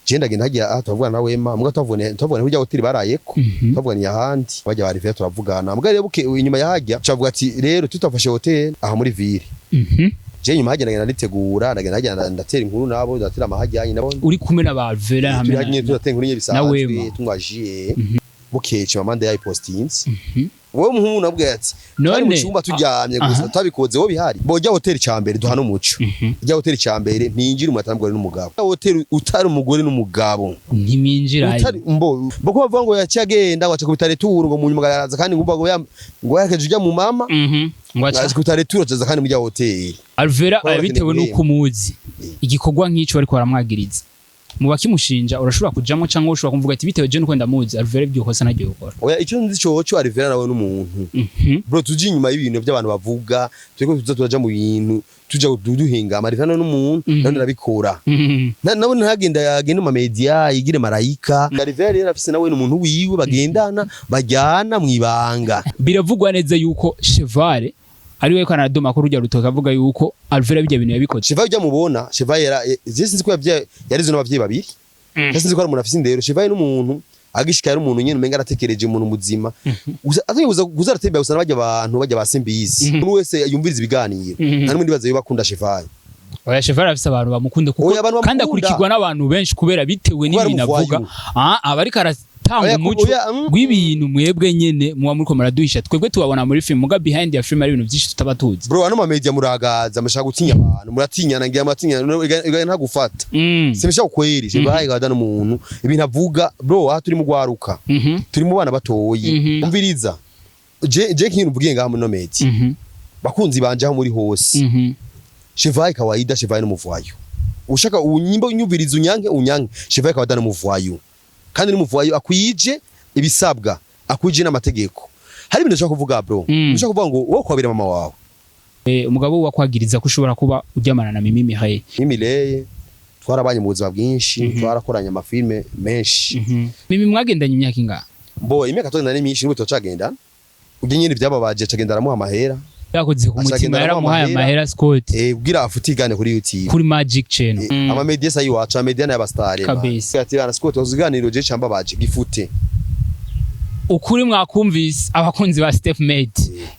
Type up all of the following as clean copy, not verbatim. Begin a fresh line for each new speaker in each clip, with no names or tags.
je ndagenda hagiye tuvugana na Wema muga tuvugana kujya hoteli barayeko tuvugana ahandi bajya bari vya turavugana muga rero buke inyuma yahajya cavuga ati rero tutafashe hoteli aha muri ville je nyuma hajya ndagenda nditegura ndagenda ndatera inkuru nabo ndatera amahajyanye nabo uri
kumwe n'abavera hamwe
na turatera inkuru nyebisanzwe tungwajiye bukece mamande yayi postings wowe umuhungu nabwo ati none mu cyumba turyamye gusa tabikoze wo bihari bojya hoteli cyambere duhana umuco ijya hoteli cyambere ntinjira umutambwe n'umugabo hoteli utari umugore n'umugabo
ntiminjira
mbo bako bavuga ngo yacyagenda wacha kubitare turu ngo munyuma garaza kandi ngumva ngo yakeje ujya mu mama wacha kubitare turu zaza kandi mujya hoteli
Alvera bitewe nuko muzi igikorwa nk'ico bariko baramwagiriza mubakimushinja urashobora kujamo cyangwa ushobora kumvuga ati bitewe je nuko ndamuzi Alvera byukosa nagiye gukora
oya icyo nzi cyo Alvera nawe n'umuntu bro tuji inyuma y'ibintu by'abantu bavuga twego tuza turaja mu bintu tuja duhinga Alvera n'umuntu none nabikora nawe ntagenda yagenda mu media yigire marayika Alvera rero afise nawe n'umuntu wiwe bagendana bajyana mwibanga
biravugwa neza yuko Chevale ari we kana doma ko rujya rutoka avuga yuko Alvera bijya bintu yabikoze
Chevale ujya mubona Chevale sinzi ko yarizo n'abavyeyi babiri sinzi ko ari umuntu afise indero Chevale n'umuntu agishikara umuntu nyene umenga aratekereje umuntu muzima azibuza kuzaratembera gusa n'abajya abantu bajya basimbizi umuntu wese yumviriza ibiganiro nta n'undi baza bakunda Chevale
oya Chevale afise abantu bamukunda kuko kandi akurikirwa n'abantu benshi kubera bitewe n'ibintu avuga abari tanga umuco gw'ibintu mwebwe nyene muwa muriko maraduhisha twebwe tubabona muri film muga behind ya film ari ibintu byinshi tutabatuzi
bro ano ma media muragaza amashaka gutinya abantu muratinyana ngiye amatinya nta gufata simesha ukweri Chevale gada n'umuntu ibintu avuga bro aha turi mu gwaruka turi mu bana batoyi umviriza je kintu mvugiye ngaha muri no media bakunzi banje aho muri hose Chevale kawaida Chevale n'umuvayo ushaka unyimba unyubiriza unyange Chevale kawaida n'umuvayo kandi n'umuvayo akwije ibisabwa akwije n'amategeko hari ibintu ushaka kuvuga bro ushaka kuvuga ngo wowe kwabira mama wawe
umugabo wakwagiriza ko ushobora kuba ujyamana na Mimi Mihaye
Mimileye twarabanye mu buzima bwinshi twarakoranye amafilme menshi
Mimi mwagendanye imyaka inga
mbo imyaka 12 myinshi n'ubwo tocagenda ubye nyine byababaje cagenda aramuha amahera
yakoze ku mutima yaramuhaye amahera Scott
ubwira afutigane kuri YouTube
kuri Magic Channel
ama media sayi wacu ama media n'abastare ati bana Scott uziganiro je cyamba baje gifute
ukuri mwakumvise abakunzi ba Step Made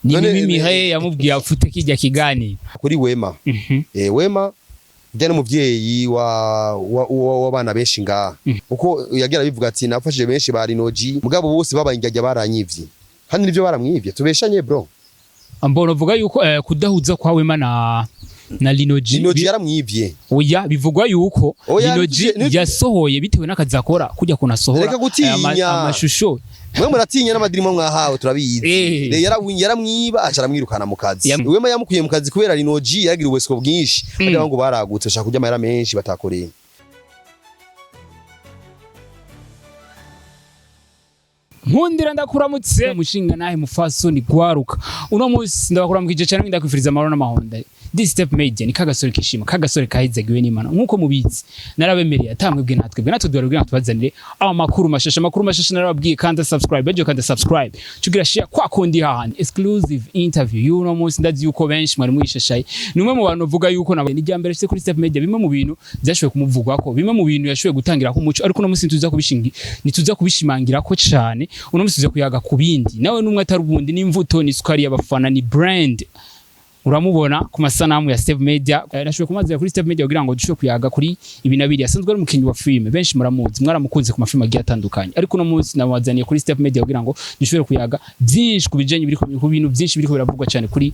ni Mimi Mihaye yamubwiye afute kijya kigani
kuri Wema Wema byane umuvyeyi wa bana benshi nga uko yagira bivuga ati nafashije benshi bari noji mugabo bose babayinjya baranyivye kandi nivyo baramwivye tubeshanye bro
ambona vuga yuko kudahuza kwa Wema na Linoji
yaramwivye
oya bivugwa yuko Linoji yasohoye bitewe n'akazi akora kujya kunasohora amashusho
mwe muratinya n'amadirimo mwahawe turabizi yaramwiba acaramwirukana mu kazi Wema yamukuye mu kazi kubera Linoji yagira ubwesiko bwinshi bagira ngo baragutse bashaka kujya amahera menshi batakoreye
nkundira ndakuramutse mushinga nahe mufasoni gwaruka uno munsi ndabakuramukije cyane ndakwifuriza amahoro n'amahonda This Step Made ni kagasore kishima kagasore kahizegiwe n'Imana nkuko mubizi narabemereye atamwebwe natwebwe natudwarubwe natubazanire amakuru mashasha narababwiye kandi subscribe kandi subscribe tugira share kwa kundi hahandi exclusive interview y'uno munsi ndazi yuko benshi mwari mwishashaye numwe mu bantu vuga yuko nabwe nijyambere se kuri Step Made bimwe mu bintu byashowe kumuvugwa ko bimwe mu bintu yashowe gutangira ko umuco ariko no munsi tuza kubishimangira ko cyane uno munsi tuza kuyaga kubindi nawe numwe atarubundi n'imvuto ni sukari y'abafana ni brand uramubona ku masanamu ya Step Media nashowe kumaza kuri Step Media kugira ngo dushobe kuyaga kuri ibinabiri asanzwe ari umukinyi wa film benshi muramuzi mwaramukunze ku mafilm agiye atandukanye ariko no munsi nabazaniye kuri Step Media kugira ngo dushobe kuyaga byinshi kubijenye biri ku bintu byinshi biri ko biravugwa cyane kuri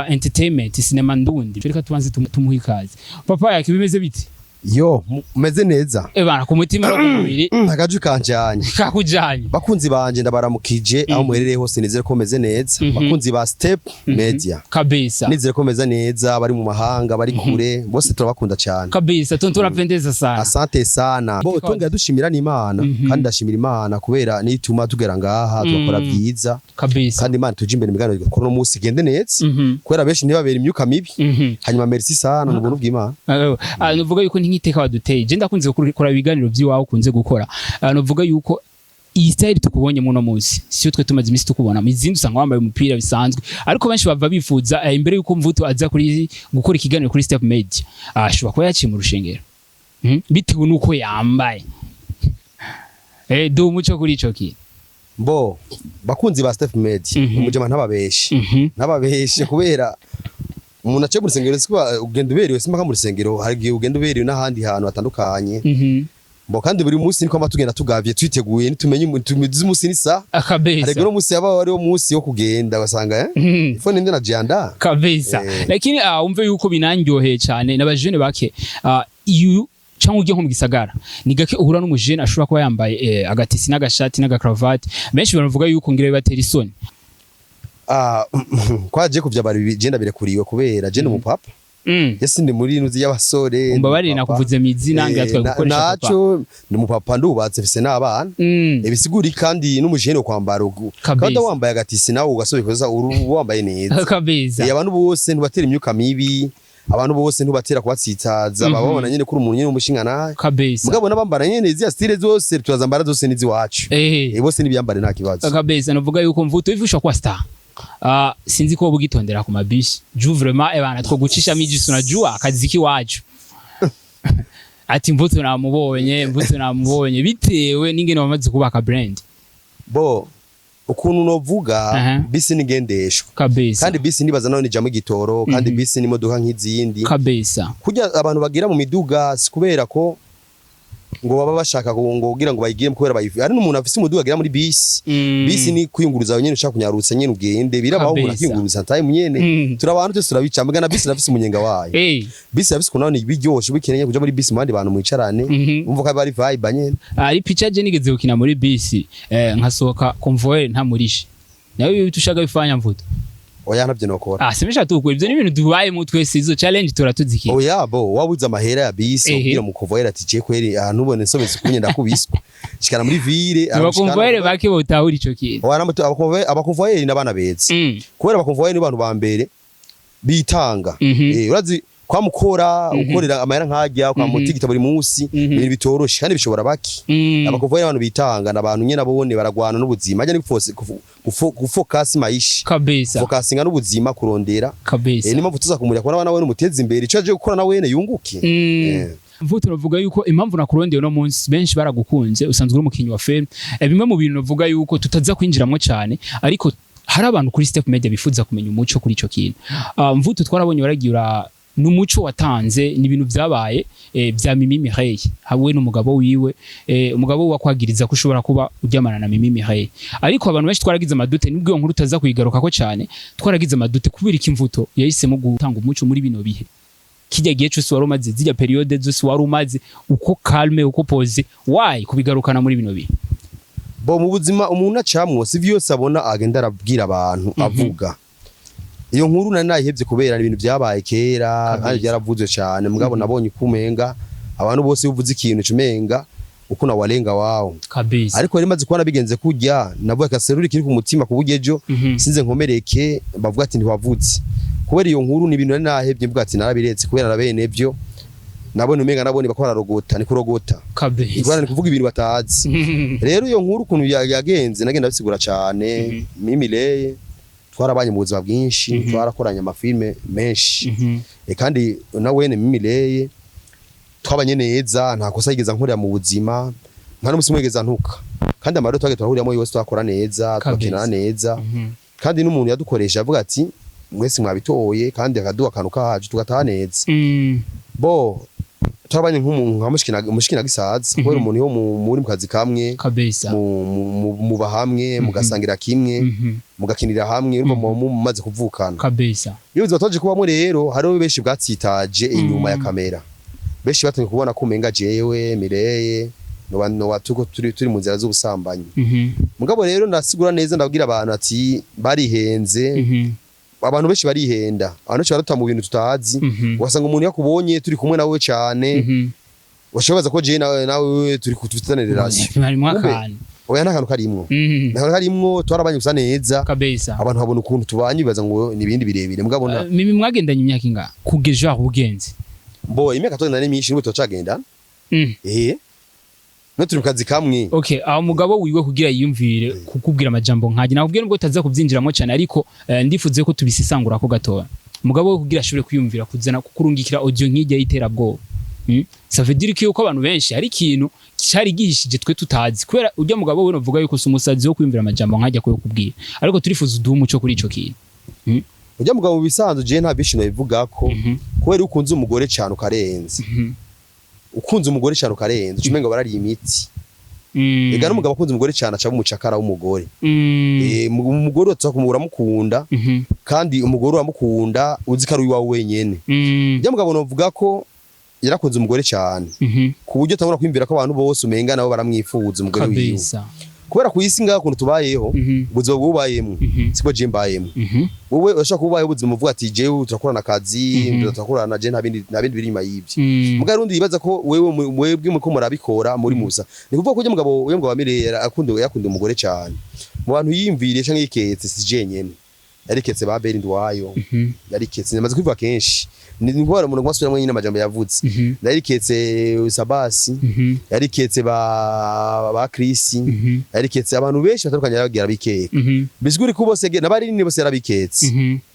entertainment cinema ndundi reka tubanze tumuha ikaze papa yake bimeze biti
yo umeze neza
bana ku mutima no ku mubiri
akaju kanjanye
kakujanye
bakunzi banje ndabaramukije aho muherereye hose nizere ko meze neza bakunzi ba Step Media
kabisa
nizere ko meze neza bari mu mahanga bari kure bose turabakunda cyane
kabisa tunapendeza sana
asante sana bo tunga dushimira n'Imana kandi ndashimira Imana kubera nituma tugera ngaha tukora byiza
kabisa
kandi Imana tuje imbere migano ko no munsi gende neza kubera benshi ntibabera imyuka mibi hanyuma merci sana mu buntu bw'Imana
nuvuga yuko nk'iteka waduteye je ndakunze gukora ibiganiro by'iwawe ukunze gukora novuga yuko iyi style tukubonye muno munsi siyo twe tumaze imisi tukubona mizindi usanga wambaye umupira bisanzwe ariko benshi bava bifuza imbere yuko mvuto aza kuri gukora ikiganiro kuri Step Media ashobora kuba yaciye mu rushengero bitewe nuko yambaye do umuco kuri ico kintu
Mbo bakunzi ba Steph Media umujama ntababeshe kubera umuntu ace mu rusengero siko ugenda uberewe simaka mu rusengero hari gihe ugenda uberewe n'ahandi hantu hatandukanye mbo kandi buri munsi niko tugenda tugavye twiteguye nitumenye umunsi nisa
kabisa
hari umunsi yaba ari umunsi wo kugenda basanga ifone ndi najianda
kabisa lakini umve yuko binanyoheye cyane n'abajene bake cyangwa ugiye nko mu gisagara ni gake uhura n'umujene ashobora kuba yambaye agatisi n'agashati n'agakravate benshi baravuga yuko ngira bibatera isoni
kwaje kuvya bari genda birekuriwe kubera je n'umupapa yesi ndi muri nuzi y'abasore
umbabarire nakuvuze mizina ngira twagukoresha papa
naco ni umupapa ndubatse fise n'abana bisiguri kandi n'umujene kwambara kandi wambaye agatisi nawe ugasobikoza wambaye neza
kabeza
abantu bose ntubatera imyuka mibi abantu bose ntubatera kubatsitaza babona nyene kuri umuntu nyene umushingana
kabeza
mugabo nabambara nyene izi style zose turazambara zose nizi wacu bose nibiyambare nta kibazo
kabeza navuga yuko mvuto ivusha kwa star sinzi ko bugitondera ku mabishi ju vraiment ebana two gucisha mijisu na ju akaziki wacu ati mvuto namubonye bitewe n'ingene bamaze kubaka brand
bo ukuntu novuga bisi nigendeshwa
kabisa
kandi bisi nibaza naho nijamo igitoro kandi bisi ni modoka nk'izindi
kabisa
kujya abantu bagira mu miduga sikubera ko ngo baba bashaka ngo kugira ngo bayigire kubera bayifi ari n'umuntu afise umuduga agira muri bisi ni kwiyunguruza nyene ushaka kunyarutsa nyene ugende birabaho umuntu akiyunguruza time nyene turabantu twese turabica mbega bisi nafise umunyenga wayo bisi yafise kunani biryoshe bikeneye kuja muri bisi mu bandi bantu mwicarane umva ko bari vibe nyene
ari picha je nigeze gukina muri bisi nkasohoka convoyeur ntamurishe nawe tushaka bifanya mvuto
oya navyo nokora
simesha tukwe ivyo ni ibintu dubaye mu twese izo challenge turatuziki
oya bo wabuze amahera ya bisi ubwira mu convoyeur ati je kweri ahantu ubone nsobetse kunye ndakubiswa shikana muri ville
abakonvoyeur bake botahura ico kintu
abakonvoyeur n'abana beze kubera abakonvoyeur ni abantu ba mbere bitanga urazi kwa mukora ukorera amahera nkajya kwa mutigita buri munsi ibintu bitoroshe kandi bishobora baki abakonvoyeur abantu bitanga n'abantu nyene abone baragwana n'ubuzima ajya ni gufocus maisha
kabisa
focusinga n'ubuzima kurondera
kabisa
ni mpamvu tuza kumurya kubona nawe n'umutezi imbere ico aje gukora nawe yunguke
mvuto navuga yuko impamvu nakurondeye no munsi benshi baragukunze usanzwe uri umukinyi wa film bimwe mu bintu navuga yuko tutaza kwinjiramo cyane ariko hari abantu kuri Steph Media bifuza kumenya umuco kuri ico kintu mvuto twarabonye baragira n'umuco watanze ni ibintu byabaye bya Mimi Mireille hawe n'umugabo wiwe umugabo wakwagiriza ko ushobora kuba uryamana na Mimi Mireille ariko abantu benshi twaragize amadute nibwo nkuru utaza kuyigaruka ko cyane twaragize amadute kubira ikimvuto yahisemo gutanga umuco muri bino bihe kijya gihe cyose wari umaze zijya periode zose wari umaze uko calme uko pose why kubigarukana muri bino bihe
bo mu buzima umuntu acamwo si vyose abona agenda arabwira abantu avuga iyo nkuru nayihevye kubera ibintu byabaye kera kandi byaravuzwe cyane mugabo nabonye kumenga abantu bose buvuze ikintu cumenga uko nawarenga wao
kabisa
ariko rero maze kubona bigenze kujya navuga kaseruri kiri ku mutima kubugejo sinze nkomereke bavuga ati ntiwavutse kubera iyo nkuru ni ibintu nahevye mvuga ati narabiretse kubera nabene byo nabone umenga nabone bakora rogota ni kurogota
kabisa
igwana ni kuvuga ibintu batazi rero iyo nkuru kuntu yagenze nagenda bisigura cyane Mimileye twarabanye mu buzima bwinshi twarakoranye amafilme menshi kandi nawene Mimileye twabanye neza nta kosa yigeza nkorera mu buzima nta n'umusi mwegeza ntuka kandi amaro twage twahuriramo yose twakora neza twakina neza kandi n'umuntu yadukoresha avuga ati mwese mwabitoye kandi akaduha akantu kaje tugataha neza bo twabanye nk'umuntu nkamushikina gisaza kubera umuntu yo muri mu kazi kamwe
kabisa
mu bahamwe mugasangira kimwe mugakinira hamwe urumva mumaze kuvukana
kabisa
iyo bizatoje kubamo rero hariho benshi bwatsitaje inyuma ya kamera benshi batangiye kubona ko umenga jewe Mireye no watuko turi mu nzira z'ubusambanyi mugabo rero ndasigura neza ndabwira abantu ati barihenze abantu benshi barihenda abantu benshi barata mu bintu tutazi wasanga umuntu yakubonye turi kumwe nawe cyane washoboza ko je nawe turi kutufitana relation
bari mwakana
oya nakantu karimwo nakantu karimwo twarabanye gusa neza
kabisa
abantu babona ukuntu tubanye bibaza ngo nibindi birebire mugabona
Mimi mwagendanye imyaka inga kugeje aho ugenze
bo imyaka tone nari myinshi n'ubu tocagenda no turi mukazi kamwe
okay aho mugabo wiwe kugira yiyumvire kukubwira amajambo nkaje nakubwiye nubwo utaza kubyinjiramo cyane ariko ndifuze ko tubisisangura ko gatoya mugabo we kugira ashobore kwiyumvira kuzana kukurungikira audio nkijya yitera bwo ça veut dire ko abantu benshi hari ikintu cyari gihishije twe tutazi kubera ujya mugabo we novuga yuko sumusazi wo kwimvira amajambo nkajya ko kubwira ariko turifuza uduha umuco kuri ico kintu
ujya mugabo mu bisanzwe je nta bishino bivuga ko kubera ukunze umugore cyane ukarenza ukunze umugore cyane ukarenza ucumenga barari imiti ega n'umugabo akunze umugore cyane aca umucakara w'umugore umugore utakumura mukunda kandi umugore uramukunda uzi ko ari wawe wenyene ujya mugabo novuga ko yarakunze umugore cyane ku buryo utabona kwimvira ko abantu bose umenga nabo baramwifuza umugore wiwe kubera ku isi ngaho kuntu tubayeho ubuzima bwubayemo siko je mbayemo wowe urashaka kubayeho ubuzima uvuga ati jewe turakorana akazi turakorana je nta bindi biri inyuma y'ibyo mugabo rundi yibaza ko mwebwe muko murabikora muri musa ni kuvuga ko uje mugabo uyo mugabo amirera yakunda umugore cyane mu bantu yimviriye canke yiketse si jenyene yariketse ba Beri Ndwayo yariketse namaze kwivuga kenshi ni ngwara umuntu gwasubiramwe nyine amajambo yavutse yariketse Sabasi yariketse ba Chris yariketse abantu benshi batandukanye yaragira bikeka bisiguri ko bose nabari ni bose yarabiketse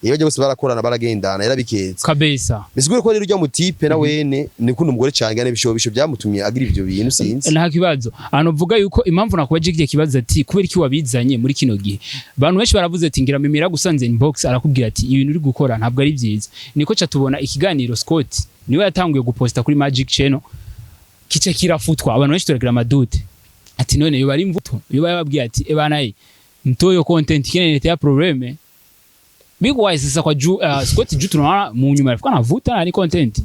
iyo bajye bose barakorana baragendana yarabiketse
kabisa
bisiguri ko rero ujya mu tipe na wene ni kundi umugore cyangwa n'ibishobisho byamutumye agira ivyo bintu sinzi
nta kibazo ano vuga yuko impamvu nakubaje igihe kibazo ati kubera iki wabizanye muri kino gihe abantu benshi baravuze ati ngira mimira gusanze inbox arakubwira ati ibintu uri gukora ntabwo ari byiza niko cha tubona ikiganiro Scott niwe yatanguye guposta kuri Magic Channel kice kirafutwa abantu benshi turagira amadute ati none yo bari mvuto yo bababwiye ati ebana mtoyo content kinene ya probleme big wise sasa kwa Scott ju tunaona mu nyuma yafuka navuta ari content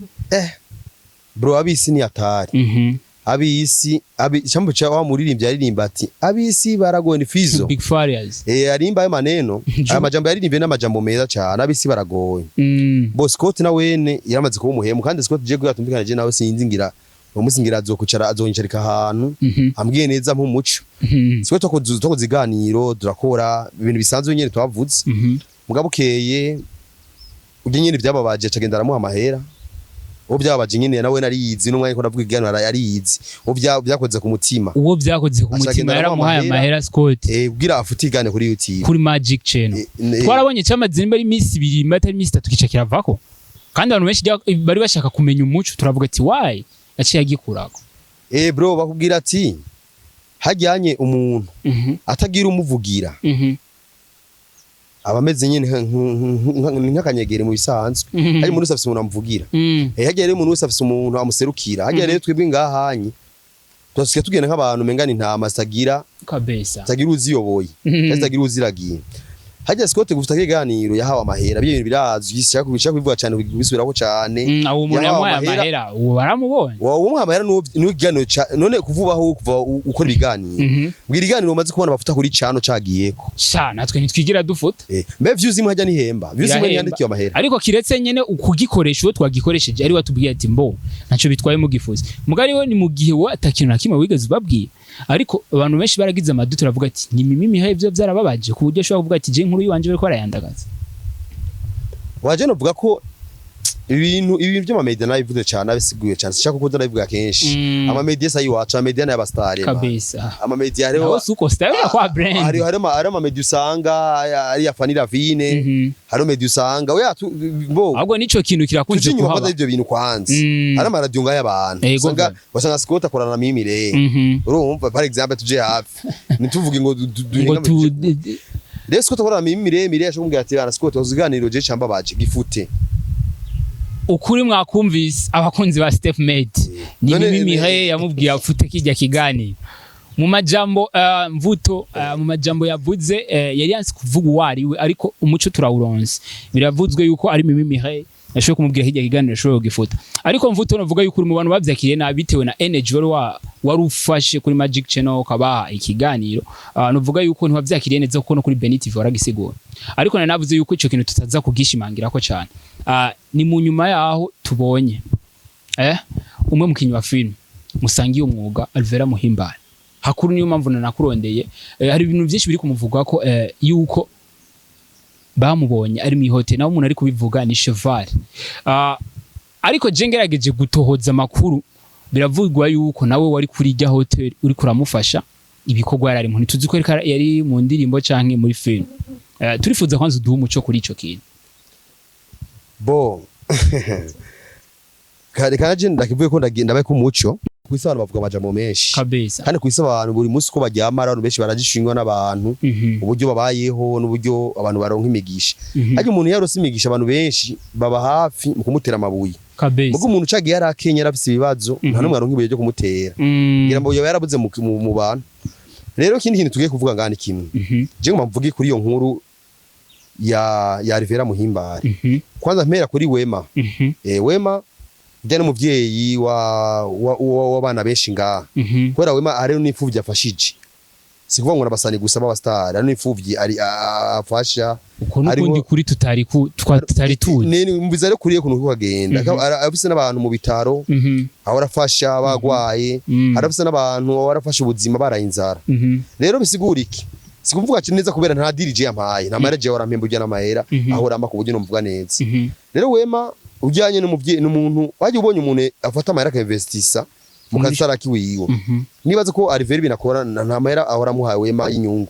bro abisi ni atari abisi chambo cha wa muririmbyi aririmba ati abisi baragona fizo
big farias
arimba ayo maneno aya majambo yaririmbe n'amajambo meza cyane abisi baragoye bo Scott na wene yaramaze kuba umuhemu kandi Scott je gutumvikana je nawe sinzingira umusingira azokucara azonyicarika ahantu ambwiye neza mu muco Scott tokoze iganiro durakora ibintu bisanzwe nyene twavuze mugabo keye uje nyene byababaje cagenda aramuha amahera uwo byabaje nyine nawe nariyizi n'umwanya ko ndavuga igano yariyizi uwo byakoze ku mutima
uwo byakoze ku mutima yaramuhaye amahera Scott
ubwira afutigane kuri YouTube
kuri Magic Channel twarabonye cyamaze nimba ari Miss 2 mbata ari Miss 3 kica kiravako kandi abantu benshi bari bashaka kumenya umuco turavuga ati why yaciye agikurako
bro bakubwira ati hajyanye umuntu atagira umuvugira abameze nyine nk'akanyegere mu bisanzwe hari umuntu usafise umuntu amuvugira hagere umuntu usafise umuntu amuserukira hagere rero twebwe ngahanye twasike tugenda nk'abantu mengana intama stagira
kabesa
stagira uziyoboye stagira uziragiye hajya Scott gufita kiganiro yahawe amahera byo ibintu birazwi cyangwa kubica kubivuga cyane kubisubiraho cyane
aho umuntu yamuhaye amahera uwo baramubonye
uwo amahera n'ugiganiro none kuvubaho kuva ukora ibiganiro bwira iganiro umaze kubona bafuta kuri cano cagiyeko
natwe ntitwigira dufuta
mbe views imwe hajya nihemba views imwe yandikiye amahera
ariko kiretse nyene ukugikoresha uwo twagikoresheje ari watubwiye ati mbo ntaco bitwaye mu gifuzi mugari we ni mu gihe wo atakintu nakimwe wigeze babwiye ariko abantu benshi baragize amaduto turavuga ati ni mimi haye byo byarababaje ku buryo ashobora kuvuga ati je nkuru yiwanje bariko arayandagaza
waje no vuga ko ibintu by'amamedia nabivuze cyane abisiguye cyane shaka ko ndabivuga kenshi amamedia sayi wacha amamedia n'abastare
kabisa
amamedia rero
suko style kwa brand
hari amamedia usanga ari yafanira vine hari media usanga oya bo
ahubwo nico kintu kirakunze
kuhaba ibyo bintu kwanze hari amaradio y'abantu usanga Scott akorana na Mimire urumva par exemple tuje hafi nituvuge ngo Scott akorana na Mimire ashobora ati bana Scott uziganiro je cyamba baje gifute
ukuri mwakumvise abakunzi ba Step Made ni mimi haye yamubwiye afute kijya kigani mu majambo mvuto mu majambo yavuze yari yanse kuvuga wariwe ariko umuco turawuronse biravuzwe yuko ari mimi haye yashoye kumubwira kijya kigani yashoye gifuta ariko mvuto navuga yuko uri mu bantu bavyakiriye na bitewe na energy wari ufashe kuri Magic Channel kabaha ikiganiro navuga yuko ntiwavyakiriye neza kuko no kuri Benitivo waragisigura ariko navuze yuko ico kintu tutaza kugishimangira ko cyane ni mu nyuma yaho tubonye umwe mukinyi wa film musangiye umwuga Alvera Muhimbare hakuru niyo mpamvu nakurondeye hari ibintu byinshi biri kumuvuga ko yuko bamubonye ari mu hotel naho umuntu ari kubivuga ni Cheval ariko je ngerageje gutohoza makuru biravugwa yuko nawe wari kuri jya hotel uri kuramufasha ibikorwa yarari mu ntituzi ko yari mu ndirimbo canke muri film turifuza kwanza duha umuco kuri ico kintu
bo kanje ndakivuye ko ndagenda baye ku muco kwisi abantu bavuga amajambo menshi
kabisa
kandi kwisi abantu buri munsi ko baryamara abantu benshi baragishingwa n'abantu uburyo babayeho n'uburyo abantu baronka imigisha ariko umuntu yarose imigisha abantu benshi baba hafi mu kumutera amabuye
kabisa
mugo umuntu ucagiye yarakenya yarafise ibibazo nta numwe aronka ibuye ryo kumutera ngira ngo yarabuze mu bantu rero ikindi kintu tugiye kuvuga ngani kimwe je ngomba mvuge kuri iyo nkuru ya Rivera Muhimbare kwanza mpera kuri Wema Wema njye n'umuvyeyi w'abana benshi ngaha kubera Wema ari n'imfuvyi afashije sikuvuga ngo nabasani gusa b'abastar ari n'imfuvyi ari afasha
uko n'ukundi kuri tutari tuzi
mbiza rero kuri kuntu kugenda afise n'abantu mu bitaro aho arafasha abagwaye arafise n'abantu aho arafasha ubuzima barayinzara rero bisigura iki sikuvuga cyane neza kubera nta dirije yampaye nta manager warampemba ujya n'amahera aho ramba ku buryo numvuga neza rero Wema ujyanye n'umuvyeyi n'umuntu waje ubonye umuntu afata amahera akainvestisa mu kasara kiwiwe nibaza ko Rivera binakora nta mahera ahora muhaye Wema inyungu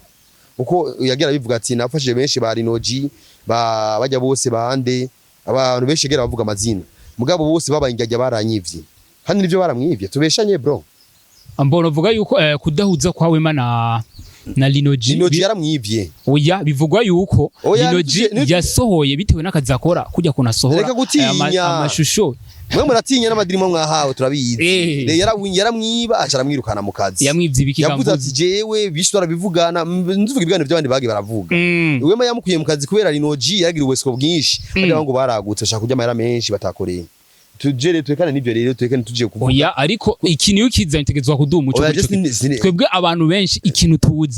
uko yagira bivuga ati nafashije benshi ba Rinoji bajya bose bande abantu benshi gera bavuga amazina mugabo bose babayinjya baranyivye handi nivyo baramwivye tubeshanye bro
ambona vuga yuko kudahuza kwa Wema na Rinoji
yaramwivye
oya bivugwa yuko Rinoji yasohoye bitewe n'akazi akora kujya kunasohora amashusho
mwe muratinya n'amadirimo mwahawe turabizi yaramwiba acaramwirukana mu kazi
yamwivye ibikika
yavuze ati jewe bishora bivugana nzuvuga ibiganiro by'abandi bagi baravuga Wema yamukuye mu kazi kubera Rinoji yaragira ubwesiko bwinshi kandi ngo baragutse ashaka kujya amahera menshi batakoreye tujere twekane nivyo rero twekane tuje kuvuga
oya ariko ikintu yukiza integezwa kuduha umuco twebwe abantu benshi ikintu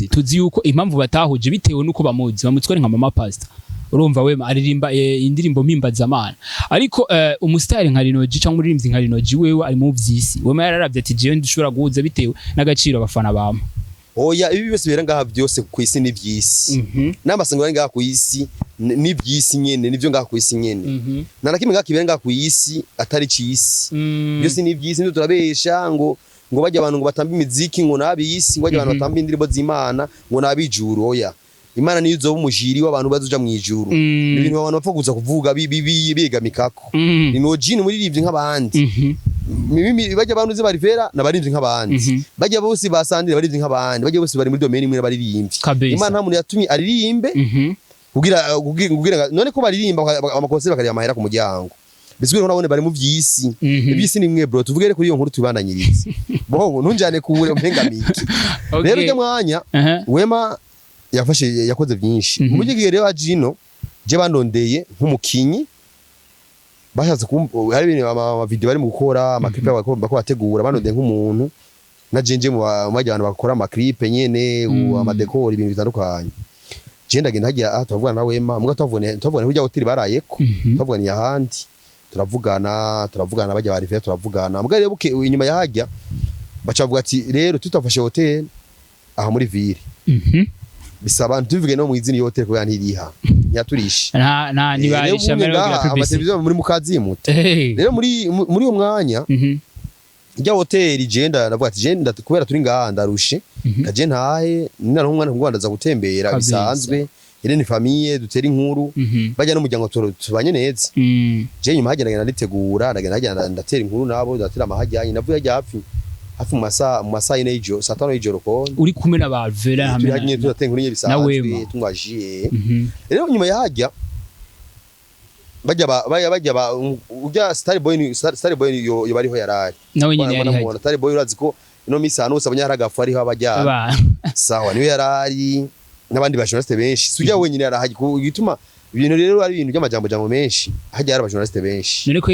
tuzi yuko impamvu batahuje bitewe nuko bamuzi bamutswere nka mama pastor urumva Wema aririmba indirimbo mpimbaza ariko umusitari nka Rinoji cyangwa umuririmbyi nka Rinoji wewe ari mu vyisi Wema yararavye ati jewe ndishobora guhuza bitewe n'agaciro abafana bama
oya ibi byose bera ngaha byose ku isi ni vyisi n'amasango ari ngaha ku isi ni vyisi nyene nivyo ngaha ku isi nyene narakimwe ngaha kibera ngaha ku isi atari cisi byose ni vyisi ndio turabesha ngo bajya abantu ngo batamba imiziki ngo nabisi ngo bajya abantu batamba indirimbo z'Imana ngo nabijuru oya Imana niyo zo umujiri w'abantu bazuja mu ijuru ibintu abantu bapfa kuza kuvuga bigamikako Rinoji ni muri rivye nk'abandi mimi bajya abantu ze Rivera nabarinzi nk'abandi bajya bose basandire barinzi nk'abandi bajya bose bari muri domaine imwe baririmbye Imana nta muntu yatumye aririmbe kugira none ko baririmba amakonseri bakari amahera ku muryango biswe nabone bari mu vyisi ibyisi ni mwe bro tuvugere kuri iyo nkuru tubandanyirize bongo ntunjane kuwure mpengamiki rero ujya mwanya Wema yafashe yakoze byinshi mu gihe rero ajino je bandondeye nk'umukinyi bashatse hari ibintu ama video bari mu gukora amaklipe bako bategura bandondeye nk'umuntu na jenje mu bajyana bakora amaklipe nyene amadekor ibintu bitandukanye je ndagenda hagiye tuvugana na Wema muga tuvugana hujya hoteli barayeko tuvugana yahandi turavugana bajya ba Rivera turavugana muga rero buke inyuma yahajya bacavuga ati rero tutafashe hotel aha muri ville bisaba tuvuge no mu izini yote ko yaniriha nyaturisha
nibarisha
mero ya publicité muri mukazi mute rero muri uwo mwanya ijya hotel genda navuga ati genda kubera turi ngaha ndarushe kaje ntahe nina n'umwana ngwandaza gutembera bisanzwe ire ni famille dutera inkuru bajya no mujyango tubanye neza je nyuma hagenda nditegura ndagenda ndatera inkuru nabo ndatera amahajyanye navuye ajya hafi mu masaha y'ijoro saa 5 y'ijoro ko uri
kumwe na ba Rivera
hamwe turagiye turatenga inkuru bisanzwe tungwajiye rero nyuma yahajya bajya ujya Star Boy yo bariho yarari
nawe nyine yari
Star Boy urazi ko ino misa no sabanya haragafu ariho abajya sawa niwe yarari n'abandi bashoneste benshi sujya wenyine yarahaje gituma ibintu rero ari ibintu by'amajambo menshi hajya hari abashoneste benshi
none ko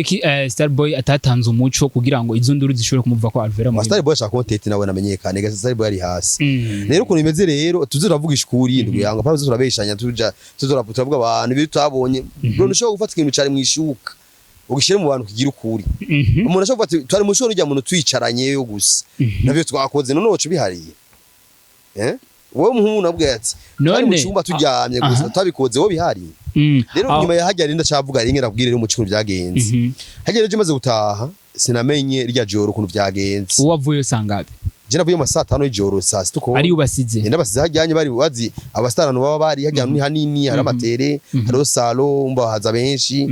Star Boy atatanze umuco kugira ngo izo nduru zishobore kumuva kwa Rivera mu
Star Boy ashaka content nawe namenyekane ga Star Boy ari hasi rero ukuntu imeze rero tuziravuga ishukuri indwi yanga pa turabeshanya turavuga abantu bitabonye bro nshobora gufata ikintu cyari mu ishuka ugishire mu bantu kigira ukuri umuntu ashobora gufata twari mu shoro rya muntu twicaranye yo gusa nabyo twakoze none wacu bihariye wowe muhungu nabwo ati none mu cyumba turyamye gusa tabikoze wo bihariye rero nyuma yahajya rinda cavuga ringe nabwire rero mu cyumba byagenze hajya rero maze gutaha sinamenye rya joro ukuntu byagenze
uwavuye sangabe
je navuye mu saa 5 y'ijoro saa 6 ko
ari ubasize
ndabasize hajyanye bari bazi abastarano baba bari hajyanye ni hanini hari amatere hari salo umba haza benshi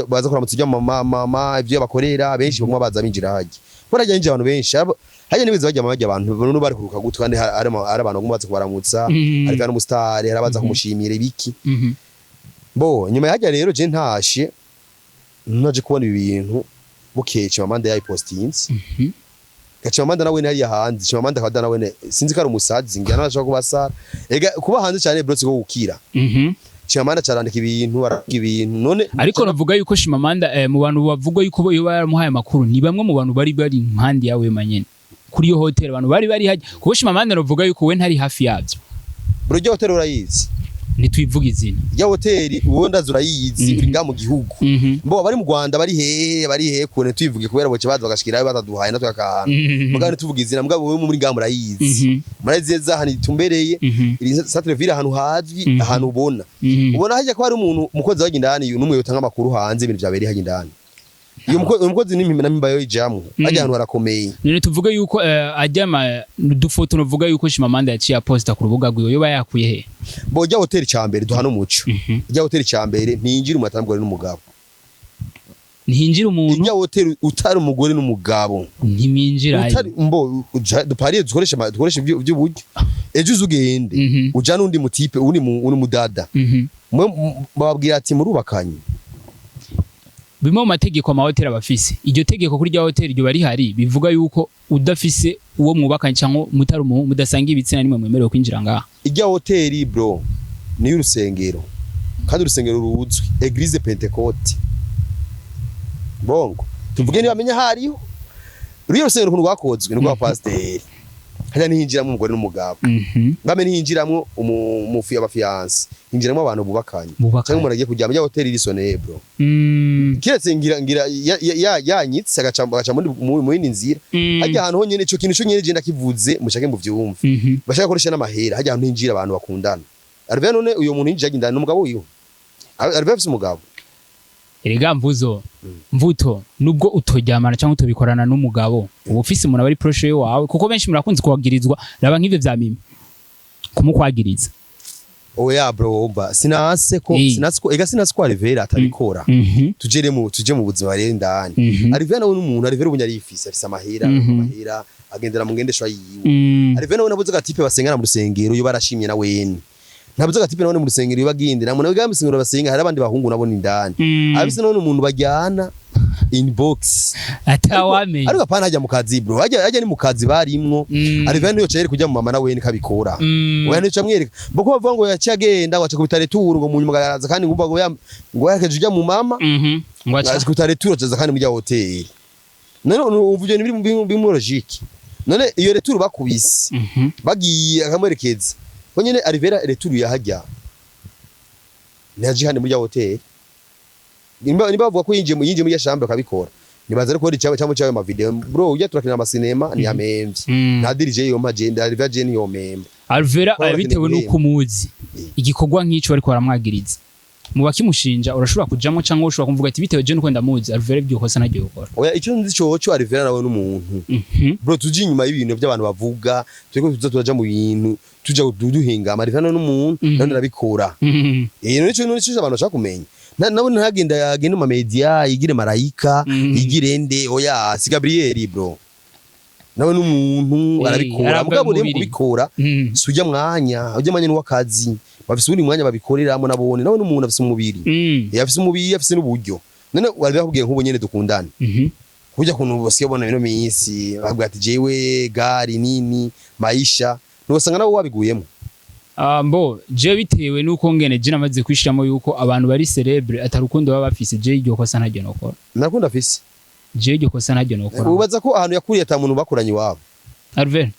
baza kuramutsa ijya mama ivyo bakorera benshi bamwe baza binjira haje barajya inje abantu benshi hajya nibiza bajya abantu none bari kuruka gutwa kandi ari abantu baza kubaramutsa ari kandi umustar hari abaza kumushimira ibiki bo nyuma hajya rero je ntashe naje kubona ibintu bukeye Chimamanda yayipostinze Chimamanda nawe nari yahanze Chimamanda kada nawe sinzi ko ari umusazi ngira nashaka kubasara ega kuba hanze cyane bro go gukira Chimamanda cyarandika ibintu aravuga ibintu none
ariko navuga yuko Chimamanda mu bantu bavuga yuko yo baramuhaye amakuru ni bamwe mu bantu bari impande yawe manyene kuri yo hotel abantu bari haje kuko Chimamanda navuga yuko we ntari hafi yabyo
bro yo hotel urayizi
nitwivuga izina
ya hoteli uwonda zurayizi uri mu gihugu mbo bari mu Rwanda bari hehe kone twivuge kubera boce baza bagashikira bataduhaye natwe akahana mugane tuvuga izina mugabo wewe muri ngamu urayizi muraziza hani tumbereye iri Centre Ville ahantu hazwi ahantu ubona haje ko hari umuntu umukozi wagindani n'umwe yotanga amakuru hanze ibintu byaberi hagindani iyo umukozi n'impi na mimba yo ijamwe ajya ahantu harakomeye
none tuvuga yuko ajyama dufoto novuga yuko Chimamanda yaciye aposta ku rubuga rwiwe yo bayakuye he
bo jya hotel cyambere duhana umuco jya hotel cyambere ntinjira umatambwe n'umugabo
ntinjira umuntu
jya hotel utari umugore n'umugabo
ntiminjira
utari mbo dupariye dukoresha by'uburyo ejo uzugende uja n'undi mutipe uri mudada bababwira ati murubakanye
bimwe mu mategeko amahoteli abafise iryo tegeko kuri rya hoteli ryo bari hari bivuga yuko udafise uwo mwubakanye cyangwa mutari mudasanga ibitsina nimwe mwemerewe kwinjira ngaha
irya hoteli bro ni urusengero kandi urusengero ruzwi Eglise Pentecote bongo tuvuge niba amenya hariho ruriyo rusengero kuntu rwakozwe ni rwa pasiteri hajya nihinjiramo umugore n'umugabo ngame nihinjiramo umufi y'abafiance hinjiramo abantu bubakanye cyangwa umuntu agiye kujya mu hoteli risoneye bro kiretse ngira yanyitse agaca mu yindi nzira hajya ahantu honyene cyo kintu cyo nyene je ndakivuze mushake mu vyumve bashaka koresha n'amahera hajya ahantu hinjira abantu bakundana arve none uyo muntu hinjira agindana n'umugabo uyo arve afise umugabo
erega mvuto nubwo utojyamana cyangwa utobikorana n'umugabo ubufise umuntu bari proche wawe kuko benshi murakunze kuwagirizwa raba nk'ivyo vya mimi kumukwagiriza
oya bro umba sinase ko ega sinase ko Alivera atabikora tuje mu buzima rero ndani Alivera nawe n'umuntu Alivera ubunyarifise afise amahera agendera mu ngendeshwa yiwe Alivera nawe nabuze gatipe basengana mu rusengero yo barashimye na wene ntabuze gatipe nawe mu rusengero bagendera mu nawe musengero basenga hari abandi bahungu nabone indani abise none umuntu bajyana inbox
atawamenye
ariko apana hajya mu kazi bro hajya ni mu kazi barimwo Alivera niyo chere kujya mu mama na wene kabikora oya nico amwereka boko bavuga ngo yaciye agenda wacha kubitare turu ngo mu nyuma garaza kandi ngumva ngo yakeje ujya mu mama ngo acha kubitare turu aza kandi mu hotel none uvuje ni bimwe logique none iyo retour bakubise bagiye akamwerekeza konyene Alivera retour yahajya naje hande muri hotel nimba bavuga ko yinjiye muri yashambe akabikora nibaza ariko cyangwa cyawe ma video bro ujya turakina ama cinema ni amemvye nta DJ yo magenda Alivera je ni yo memba
Alivera bitewe nuko muzi igikorwa nk'ico bari kwaramwagiriza mu bakimushinja urashobora kujamo cyangwa ushobora kumvuga ati bitewe je nuko ndamuzi Alivera ibyo kosa nagiye gukora
oya icyo nzi cyo Alivera nawe n'umuntu bro tuje inyuma y'ibintu by'abantu bavuga twego tuzaja mu bintu tuja duhinga Alivera n'umuntu none nabikora nico abantu bashaka kumenya nawe ntagenda yagenda mu media yigire marayika yigire nde oya si Gabriel bro nawe n'umuntu arabikora mugabo rero kubikora sujya mwanya ujya mwanya n'wakazi bafise undi mwanya babikoreramo nabone nawe n'umuntu afise umubiri yafise umubiri afise n'uburyo none wari bakubwiye nk'ubu nyene dukundana kujya kuntu bose yabona bino minsi bagwa ati jewe gari nini maisha nubasanga nabo wabiguyemo
mbo je bitewe nuko ngene je namaze kwishiramo yuko abantu bari celebre atarukundo baba bafise je iryo kosa ntajye nokora
nakunda afise
je iryo kosa ntajye nokora
ubaza ko ahantu yakuriye ata muntu bakoranye wabo
Alivera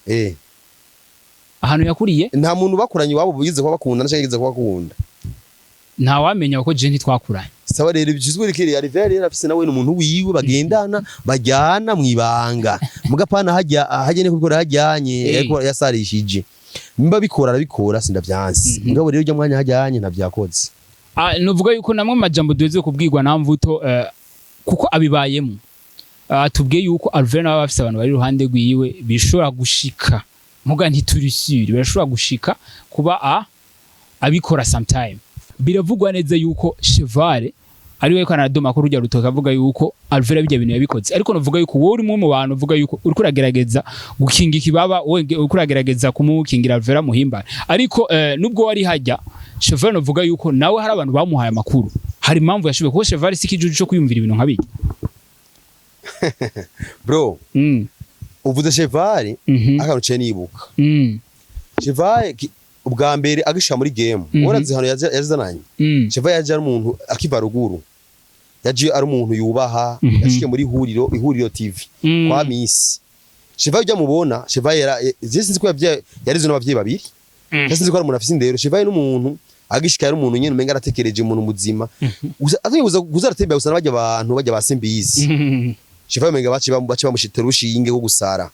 ahantu yakuriye
nta muntu bakoranye wabo bugize ko bakunda nashageze ko bakunda
nta wamenya ko je ntitwakuranye
sawa rero bicizwe rikiri Alivera rero afise nawe n'umuntu wiwe bagendana bajyana mwibanga mugapana hajya ne kubikora hajyanye yasarishije mba bikora arabikora sindavyansi ngabo rero ujya mwanya hajyanye ntavyakoze
nuvuga yuko namwe majambo duze kubwirwa na mvuto kuko abibayemo tubwiye yuko Alvera nawe bafise abantu bari iruhande rwiwe bishobora gushika muga ntiturisure birashobora gushika kuba abikora sometime. Biravugwa neza yuko Chevale ari we kana doma ko rujya rutoka avuga yuko Alvera bijya bintu yabikoze, ariko novuga yuko wowe uri mu bantu uvuga yuko uri kuragerageza gukinga ikibaba, uri kuragerageza kumukingira Alvera muhimba, ariko nubwo wari hajya Chevale novuga yuko nawe hari abantu bamuhaye amakuru, hari impamvu yashoboye kuko Chevale sikijuju cyo kwiyumvira ibintu nkabiki.
Bro uvuze Chevale akantu cye nibuka Chevale ubwa mbere agisha muri game warazi hano yazananye Chevale yaje ari umuntu akiva ruguru, yaje ari umuntu yubaha, yashike muri ihuriro TV kwa Miss Chevale ujya mubona Chevale sinzi ko yarizo n'abavyeyi babiri, sinzi ko ari umuntu afise indero. Chevale n'umuntu agishika yari umuntu nyene umenga aratekereje umuntu muzima, azibuza kuzaratembera gusa n'abajya abantu bajya basembizi. Chevale umenga baci bamushitera urushinge go gusara.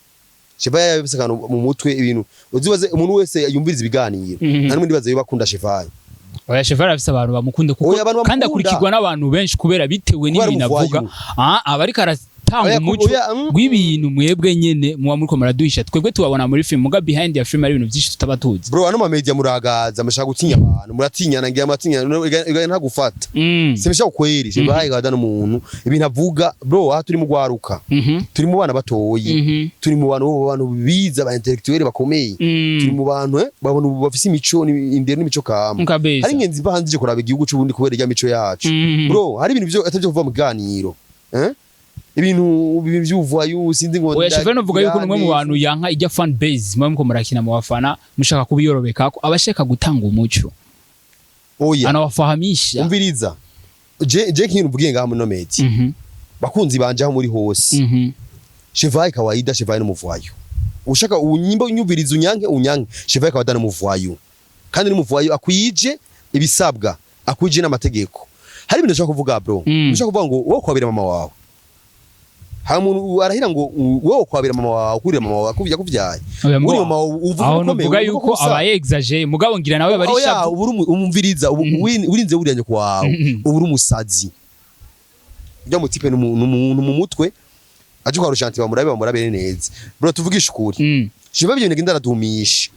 Chevale yabise kantu mu mutwe ibintu uzibaze umuntu wese yumviriza ibiganiro nta n'undi baze bakunda Chevale.
Oya Chevale afise abantu bamukunda kuko kandi akurikirwa n'abantu benshi kubera bitewe n'ibintu avuga abariko aratanga umuco gw'ibintu mwebwe nyene muba muriko muraduhisha, twebwe tubabona muri film muga behind ya film ari ibintu byinshi tutaba tuzi. Bro
ano ma media muragaza amashaka gutinya abantu muratinyana ngiye amatinya nta gufata simesha ukweri Chevale gadana umuntu ibintu avuga. Bro aha turi mu gwaruka turi mu bana batoyi turi mu bantu biza ba intellectuel bakomeye turi mu bantu babona bafise imico indero n'imico kama hari ngenzi bahanzije kuraba igihugu cy'ubundi kubera irya mico yacu. Bro hari ibintu byo atavyo kuva mu ganiro ibintu by'uvayo sinzi ngo
oya Chevale novuga yuko numwe mu bantu yanka ijya fan base mwe muko murakina mu bafana mushaka kubiyorobeka ko abashaka gutanga umuco
oya
anawafahamisha
umviriza je kintu mvugiye ngaha muri nomedi bakunzi banje aho muri hose Chevale kawaida Chevale n'umuvayo ushaka unyimba unyumviriza unyange Chevale kawaida n'umuvayo kandi n'umuvayo akwije ibisabwa akwije n'amategeko. Hari ibintu ushaka kuvuga bro ushaka kuvuga ngo wowe kwabira mama wawe hamuntu arahira ngo wowe kwabira mama wawe kurira mama wawe akuvya kuvyaye uri mama
uvuga yuko aba exagere mugabo ngira nawe bari shabu
umumviriza urinze uriyanye kwawe uburi umusazi ujya mu tipe n'umuntu mu mutwe aje kwa rushanti bamurabe neza. Bro tuvugisha ukuri Chevale byo ngenda radumisha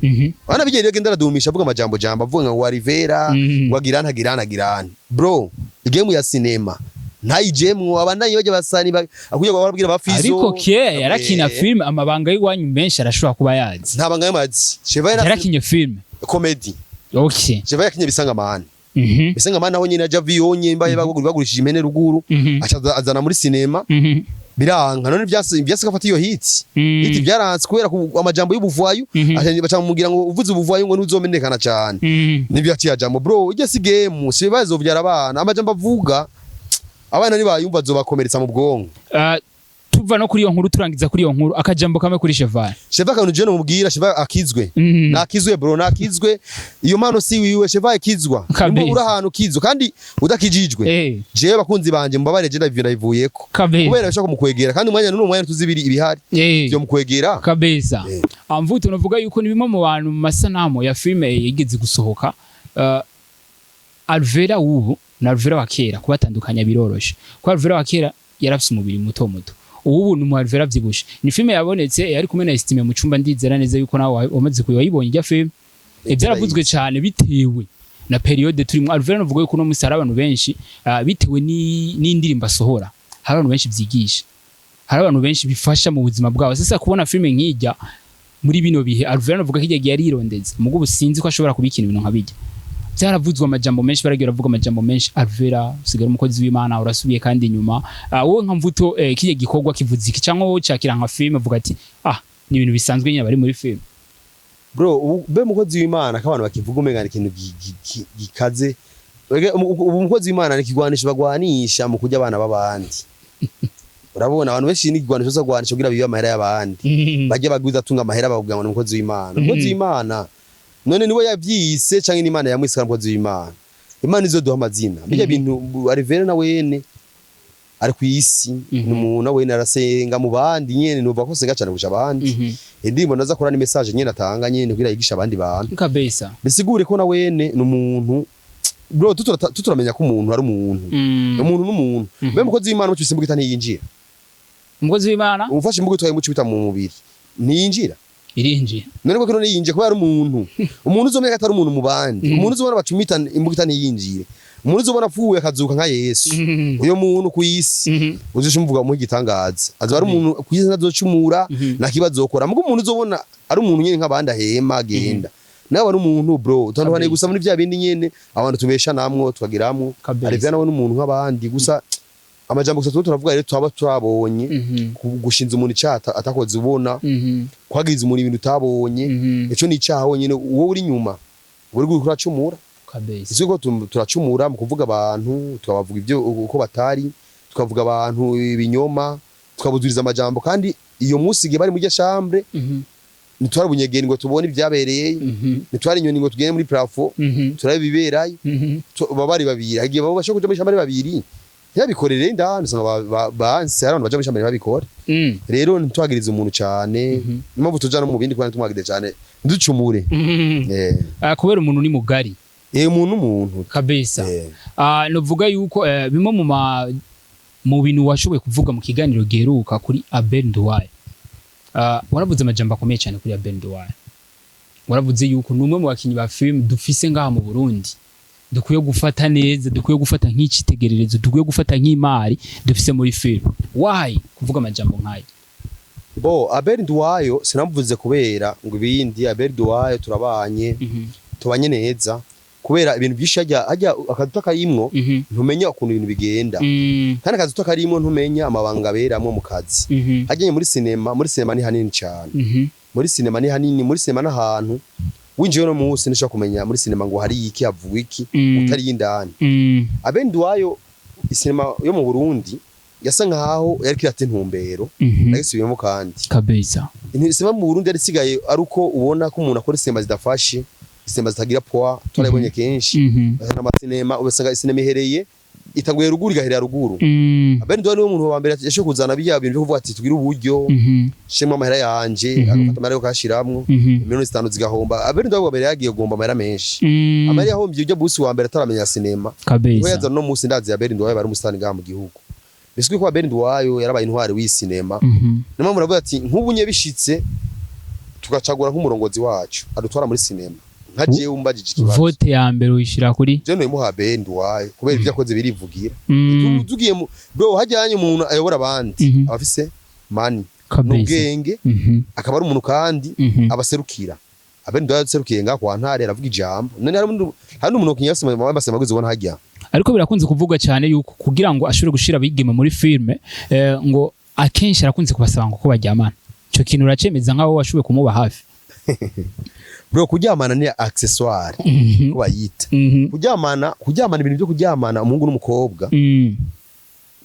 bana bigende ngenda radumisha avuga amajambo avuga ngo Alvera wagirana bro igemu ya cinema ntayijemwe abandanye bajya basani akuye barabwira bafizo
ariko yarakina film amabanga y'wanyu menshi arashobora kuba yazi
nta banga y'amazi Chevale
yarakinye film
comedy
okay
Chevale yakinye bisangamana bisangamana aho nyine aja viyonye mbaye bagurishije imene ruguru azana muri cinema biranga none byase gafata iyo hit byaranze kubera amajambo y'ubuvayo bacamugira ngo uvuze ubuvayo ngo nuzomenekana cyane nibyo atiyajambo. Bro ujye si game Chevale zovyara abana amajambo avuga abana nibayumva zobakomeretsa mu bwonko.
Tuva no kuri iyo nkuru turangiza kuri iyo nkuru akajambo kamwe kuri Chevale
kantu je no mubwira Chevale akizwe nakizwe bro nakizwe iyo mano si wiwe Chevale kizwa uri ahantu kizwa kandi udakijijwe je bakunzi banje mbabare je ndavyo ndavuyeko kubera bashaka kumukwegera kandi umwanya n'umwanya tuzibiri ibihari byo mukwegera
kabeza amvuto novuga yuko ni bimwe mu bantu mu masanamo ya filme yigeze gusohoka Alvera ubu na Alvera wa kera kubatandukanya biroroshe ko Alvera wa kera yarafise umubiri muto ubu ni Alvera vyibushe ni filme yabonetse yari kumwe na Estime mu cumba ndizera neza yuko nawe wamaze kuyibonye ijya filme byaravuzwe cyane bitewe na periode turimo. Alvera novuga yuko no musara abantu benshi bitewe n'indirimbo asohora hari abantu benshi byigisha hari abantu benshi bifasha mu buzima bwabo. Sasa kubona filme nkijya muri bino bihe Alvera novuga kijya yari irondeze mugo businzi ko ashobora kubikina ibintu nkabijya byaravuzwe amajambo menshi baragira bavuga amajambo menshi Alvera usigara umukozi w'Imana urasubiye kandi inyuma wowe nka mvuto kije gikorwa kivuze iki cyangwa wowe cyakira nka film avuga ati ni ibintu bisanzwe nyine bari muri film.
Bro be umukozi w'Imana kabantu bakivuga umenga ikintu gikaze umukozi w'Imana nikigwanisha bagwanisha mu kujya abana babandi urabona abantu benshi n'igwanisho zo gwanisha kugira biba amahera y'abandi bajye bagwiza tunga amahera bavuga ngo umukozi w'Imana umukozi w'Imana none niwe yavyise canke n'Imana yamwisika umukozi w'Imana. Imana izo duha amazina bijya bintu Alvera na wene ari ku isi n'umuntu na wene arasenga mu bandi nyene nuva ko senga cyane busha abandi ndimo naza kora ni message nyene atanga nyene kugira yigisha abandi bantu
kabisa
bisigure ko na wene n'umuntu bro tuturamenya ko umuntu ari umuntu umuntu n'umuntu be mukozi w'Imana mucyise mbugita ntiyinjira
umukozi w'Imana
umufashe imbuga utwaye muco bita mu mubiri niyinjira
irinjira
none ko kino niyinje kubera umuntu uzomenya atari umuntu mu bandi umuntu uzobona bacumita imbuga itaniyinjire umuntu uzobona apfuye akazuka nka Yesu uyo muntu ku isi uzishe umuvuga mu gitangaza azo ari umuntu ku isi nazocumura nakibazokora mugo umuntu uzobona ari umuntu nyene nk'abandi ahema agenda nawe ari umuntu bro utandukanye gusa muri vya bindi nyene abantu tubesha namwo tukagiramwo ari vya nawe n'umuntu nk'abandi gusa amajambo gusa turavuga rero twaba turabonye gushinza umuntu icata atakoze ubona kwagiza umuntu ibintu utabonye ico ni icaha wonyene wowe uri nyuma uri kuracumura
kabisa
isi ko turacumura mu kuvuga abantu tukabavuga ibyo uko batari tukavuga abantu ibinyoma tukabuzuriza amajambo kandi iyo musige bari muri chambre nitwara bunyegeni ngo tubone ibyabereye nitwara inyoni ngo tugende muri plafo turabe biberaye babari babiri agiye babo bashaka kuja muri chambre babiri yabikorere indani usanga banse abantu baje muri chambre babikora rero ntitwagiriza umuntu cyane impamvu tujana mu bindi kandi tumwagide cyane nducumure
kubera umuntu ni mugari
umuntu
kabisa novuga yuko bimwe mu bintu washoboye kuvuga mu kiganiro geruka kuri Abel Nduwayo waravuze amajambo akomeye cyane kuri Abel Nduwayo waravuze yuko numwe mu bakinyi ba film dufise ngaha mu Burundi dukwiye gufata neza dukwiye gufata nk'icitegererezo dukwiye gufata nk'imari dufise muri film why kuvuga amajambo nkayo
Abel Nduwayo sinamuvuze kubera ngo ibindi Abel Nduwayo turabanye tubanye neza kubera ibintu byinshi hajya akaduta karimwo ntumenya ukuntu ibintu bigenda kandi akaduta karimwo ntumenya amabanga beramwo mu kazi hajyanye muri sinema ni hanini cyane muri sinema ni hanini muri sinema n'ahantu winjiye no munsi nishaka kumenya muri sinema ngo hari iki havuga iki utari indani Abel Nduwayo sinema yo mu Burundi yasa nkaho yari kirate ntumbero nagisubiyemo kandi
kabeza
sinema mu Burundi yari sigaye ari uko ubona ko umuntu akora sinema zidafashe sinema zitagira poa turabonye kenshi n'amasinema ubasanga sinema ihereye itaguye ruguru igaherera ruguru Abel Nduwayo niwe muntu wa mbere yashoye kuzana biya bintu byo kuvuga ati tugira uburyo shema amahera yanje agafata amahera yo kashiramwo miliyoni 5 zigahomba Abel Nduwayo wa mbere yagiye gomba amahera menshi amahera yahombye ujya busi wa mbere ataramenya sinema we yazana no musi ndazi Abel Nduwayo bari umusitani ngaha mu gihugu biswe ko Abel Nduwayo yarabaye intwari w'isinema nimwe muravuga ati nk'ubunye bishitse tugacagura nk'umurongozi wacu adutwara muri sinema nkaje umbajije ikibazo
vote ya mbere uyishira kuri
je no imuha Abel Nduwayo kubera ibyo akoze birivugira tugiye bro hajyanye umuntu ayobora abandi abafise mani n'ubwenge akaba ari umuntu kandi abaserukira Abel Nduwayo aserukiye nga kwa ntare aravuga ijambo none hari umuntu kinyasema bambase maguzi ubona hajya
ariko birakunze kuvuga cyane yuko kugira ngo ashobore gushira bigema muri filme ngo akenshi arakunze kubasaba ngo ko bajyamana cyo kintu uracemeza nkaho washoboye kumuba hafi
bro kuryamana ni accessoire ko bayita kuryamana ibintu byo kuryamana umuhungu n'umukobwa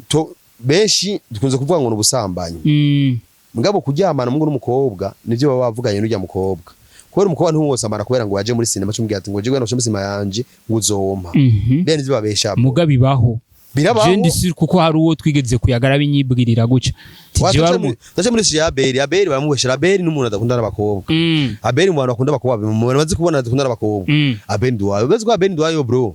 to benshi dukunze kuvuga ngo n'ubusambanyi mugabo kuryamana umuhungu n'umukobwa nivyo baba bavuganye n'ujya mukobwa kubera umukobwa ntuwose amara kubera ngo waje muri sinema cyumbwiye ati ngo je gwana cyumbisima yanje nguzompa bene nivyo babesha
muga bibaho
birabaho
je ndisi kuko hari uwo twigeze kuyagara binyibwirira guca
taje muri si Abel bamuheshera Abel n'umuntu adakunda n'abakobwa Abel mu bantu bakunda abakobwa mu bazi kubona adakunda n'abakobwa Abel Nduwayo ubaze ko Abel Nduwayo bro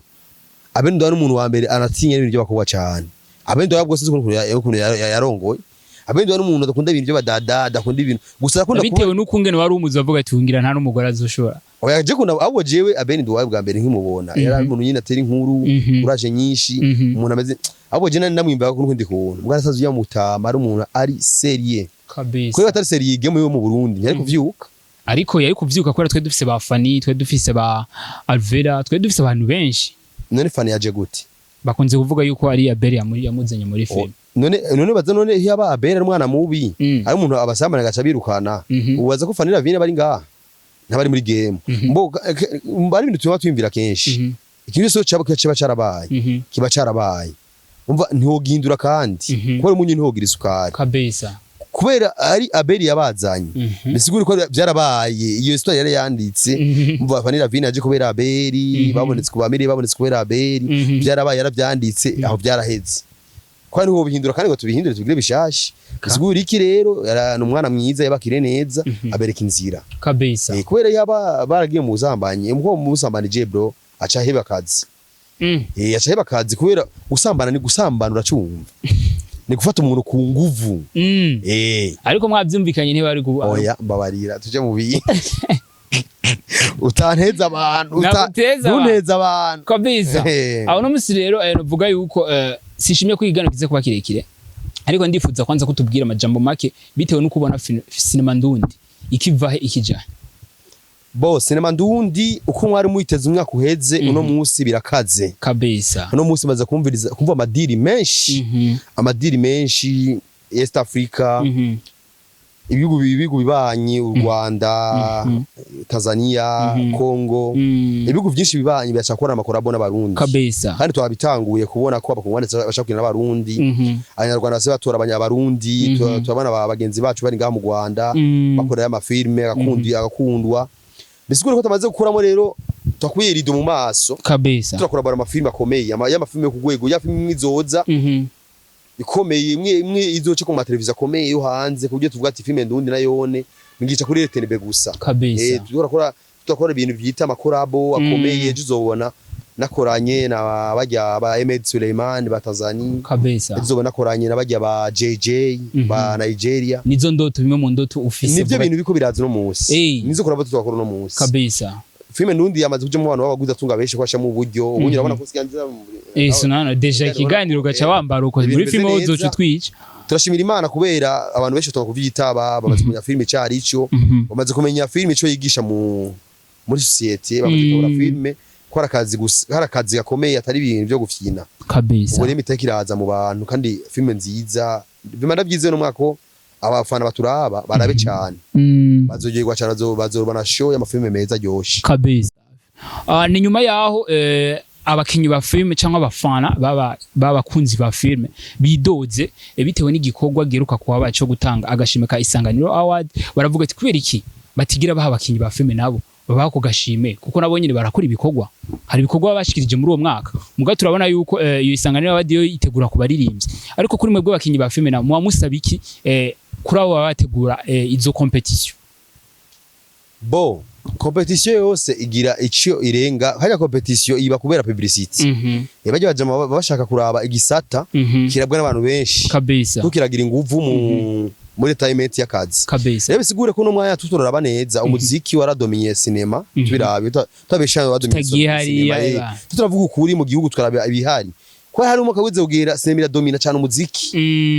Abel Nduwayo n'umuntu wa mbere anatinya ibintu by'abakobwa cyane Abel Nduwayo bwo sinzi ukuntu yarongoye Abel Nduwayo n'umuntu adakunda ibintu by'abadada adakunda ibintu gusa akunda
bitewe n'ukungene wari umuzi avuga ati ungira nta n'umugore azoshora
oya je kuna abo jewe Abel Nduwayo bwa mbere nkimubona yari umuntu nyine atera inkuru kuraje nyinshi umuntu ameze abo je namwimba ko n'undi kuntu mwana sazu ya mutama ari umuntu ari serie
kabisa
ko atari serie game yo mu Burundi yari kuvyuka
ariko yari kuvyuka ko twe dufise ba Fani twe dufise ba Alvera twe dufise abantu benshi
none Fani yaje gute
bakunze kuvuga yuko ari Abel yamuzanye muri film
none baza none yaba Abel ari umwana mubi ari umuntu abasambana gaca birukana ubaza ko Fani Ravine bari ngaha ntabari muri game mbo bari ibintu tuba twimvira kenshi ikintu cyo kiba carabaye umva ntihogindura kandi kubera umunyu ntihogira isukari
kabisa
kubera ari Abel yabazanye bisigura ko byarabaye iyo histoire yari yanditse umva Fani Ravine aje kubera Abel babonetse ku bamiri babonetse kubera Abel byarabaye yarabyanditse aho byaraheze kwa niho bihindura kandi ngo tubihindure tugire bishashi bisigura iki rero n'umwana mwiza yabakire neza abereka inzira
kabisa
kubera yaba baragiye mu buzambanye umwe mu busambanije bro aca heba kazi aca heba kazi kubera gusambana ni gusambana uracumva ni gufata umuntu ku nguvu
ariko mwavyumvikanye ntibari
oya mbabarira tuje mu biyi utanteza abantu unteza abantu
kabisa aho no musi rero novuga yuko sishimye kwigana kize kuba kirekire ariko ndifuza kwanza kutubwira amajambo make bitewe no kubona sinema ndundi ikivahe ikijana
bo sinema ndundi uko mwari muiteze umwaka uheze uno munsi birakaze
kabisa
uno munsi maze kumva amadiri menshi East Africa ibihugu bibanyi u Rwanda Tanzania Congo ibihugu byinshi bibanyi byashakora amakorabo n'abarundi
kabisa
kandi twabitanguye kubona ko abakongomani bashakira n'abarundi abanyarwanda base batora abanyabarundi turabana abagenzi bacu bari ngaha mu Rwanda bakora amafilme agakundwa bisigura ko tamaze gukuramo rero twakuye rido mu maso
kabisa
turakorabara amafilme akomeye y'amafilme ku rwego ya filme izoza ikomeye imwe izoce ku mateleviziyo akomeye yo hanze kubyo tuvuga ati filme ndundi nayone ngica kuri RTNB gusa
kabisa
turakora ibintu byita amakorabo akomeye tuzobona nakoranye na bajya ba Ahmed Suleiman ba Tanzania
kabisa
tuzobona nakoranye na bajya ba JJ ba Nigeria
nizo ndoto bimwe mu ndoto ufise
nivyo bintu biko biraza no munsi nizo korabo tuzakora no munsi
kabisa
filme ndundi yamaze kuje mu bantu babaguza tunga benshi kwasha mu buryo ubundi urabona ko siganza
sunana deja ikiganiro gaca wambara uko muri filme uzoca twica
turashimira Imana kubera abantu benshi tukakuvyitaba bamaze kumenya filme cyari ico bamaze kumenya filme ico yigisha muri society bamaze kubona filme ko harakazi gakomeye atari ibintu byo gufyina
kabisa
ubwo imiteka iraza mu bantu kandi filme nziza bimana byize no mwako abafana baturaba barabe cyane bazogerwa cyane bazorubana show y'amafilme meza ryoshe
kabisa ni nyuma yaho abakinyi ba filme cyangwa abafana babakunzi ba filme bidoze bitewe n'igikorwa geruka kuba baco gutanga agashime ka Isanganiro Award baravuga ati kubera iki batigira baha abakinyi ba filme nabo babako gashime kuko nabo nyine barakora ibikorwa hari ibikorwa bashikirije muri uwo mwaka muga turabona yuko iyo Isanganiro Award yo itegura kubaririmbye ariko kuri mwebwe abakinyi ba filme nabo mumusabiki kuri abo bategura izo competition
bo competition yose igira icio irenga hajya competition iba kubera publicity bajya bajama bashaka kuraba igisata kirabwa n'abantu benshi
kabisa
tukiragira inguvu muri timement y'akazi
kabisa
rebe sigure ko no mwanya tutoraba neza umuziki waradominiye cinema tubirabe tabeshanya wadominiye cinema turavuga ukuri mu gihugu twaraba ibihari kwa hari umwaka wize kugira cinema iradomina cyane umuziki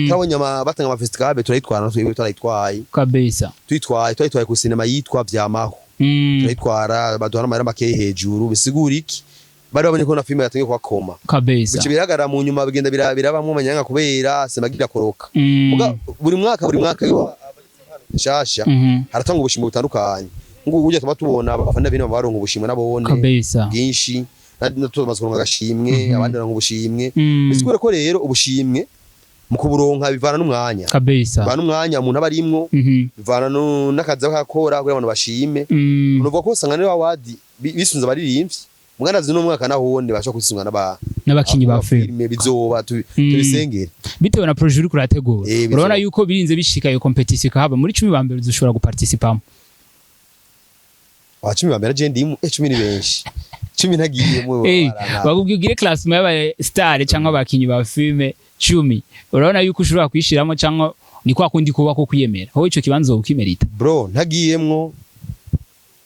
turabonye batanga ama festival turayitwara no turayitwaye
kabisa
tuyitwaye ku cinema yitwa Vyamaho turayitwara baduhana amara make hejuru bisigura iki bari babonye ko na filme yatangiye kwa koma
kabisa
bice biragara mu nyuma bigenda birabamwe amanyanga kubera semagira koroka buri mwaka yo shasha haratanga ubushimwe butandukanye ngo uje tubona abafana bino baronka ubushimwe nabone bwinshi natumaze kuronka agashimwe abandi baronka ubushimwe bisigura ko rero ubushimwe mu kuburonka bivana n'umwanya
kabisa
bivana n'umwanya umuntu abarimwo bivana n'akazi akakora kugira abantu bashime unuvuga ko Isanganiro Award bisunza abaririmbyi mugana zino mwaka nahone basho kwisunga
n'abakinyi ba filme
bizoba tubisengera
bitewe na projet uri kurategura urabona yuko birinze bishika iyo competition kahaba muri 10 ba mbere dushobora guparticipamo
10 ba mbere je ndimu 10 ni benshi 10 ntagiye mu
bagubwire classement y'aba star cyangwa abakinyi ba filme 10 urabona yuko ushobora kwishiramo cyangwa ni kwa kundi kuba ko kwiyemera aho ico kibanzo ukimerita
bro ntagiyemwo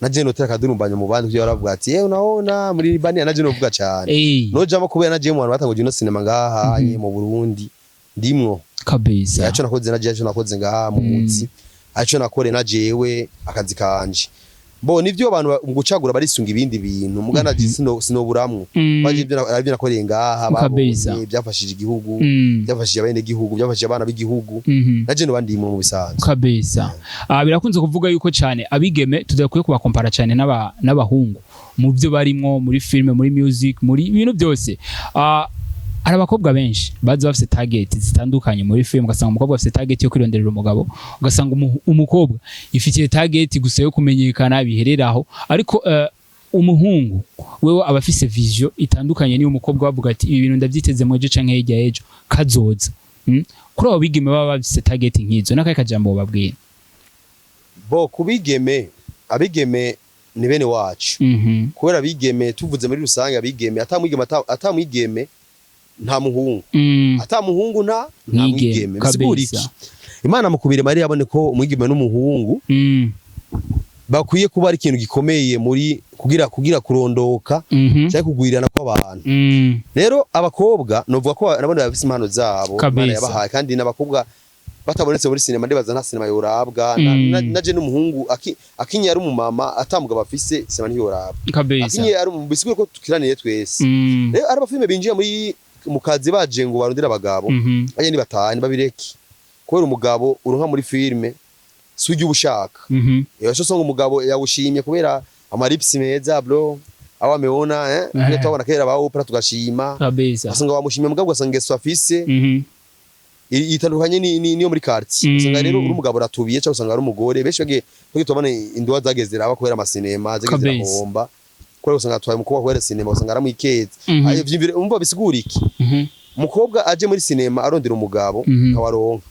naje notera kadurumbanya mu bandi byo baravuga ati unaona muri Libania naje novuga cyane nojamo kubera naje mu bantu batangoje no cinema ngaha mu Burundi ndimwo
kabisa
yaco nakoze nakoze ngaha mu mutsi aco nakore najewe akazi kanje bo nivyo abantu gucagura barisunga ibindi bintu mugana sinoburamwo baje ibyo nakoreye ngaha babonye byafashije igihugu byafashije abene gihugu byafashije abana b'igihugu naje no bandimwe mu bisanzwe
kabisa birakunze kuvuga yuko cyane abigeme tudakwiye kubakompara cyane n'abahungu mu byo barimwo muri filme muri music muri ibintu byose hari abakobwa benshi baza bafite target zitandukanye muri film ugasanga umukobwa afite target yo kwironderera umugabo ugasanga umukobwa ifitiye target gusa yo kumenyekana bihereraho ariko umuhungu wewe abafise vision itandukanye ni umukobwa bavuga ati ibi bintu ndabyiteze mu ejo canke hirya ejo kazoza kuri abo bigeme baba bafise target nkizo nakaye kajambo babwira
bo kubigeme abigeme ni bene wacu kubera abigeme tuvuze muri rusange abigeme atamwigeme nta muhungu ata muhungu nta mwigeme bisigura iki Imana mukubire Mariya abone ko umwigeme n'umuhungu bakwiye kuba ari ikintu gikomeye muri kugira kurondoka cyangwa kugwirana kw'abantu rero abakobwa novuga ko nabone bafise impano zabo Imana yabahaye kandi n'abakobwa batabonetse muri sinema ndibaza nta sinema yorabwa naje n'umuhungu akinye ari umumama atamugabo afise sinema ntiyorabwa akinye ari bisigura ko tukiraniye twese rero ari abafilme binjiye muri mu kazi baje ngo barondera abagabo aje ni batanye babireki kubera umugabo uronka muri filme sujya ubushaka yasho songa umugabo yawushimye kubera amaripsi meza bro awa meona ne tubona kera ba opera tugashima asanga wamushimye mugabo gasanga Yesu afise itandukanye niyo muri quartier usanga rero uri umugabo ratubiye cyangwa usanga ari umugore benshi bage tubona indwa zagezera abakorera amasinema zagezera bomba kubera usanga twaye mukobwa kubera sinema usanga aramwikeze ayo vyimvire umva bisigura iki mukobwa aje muri sinema arondera umugabo kawaronka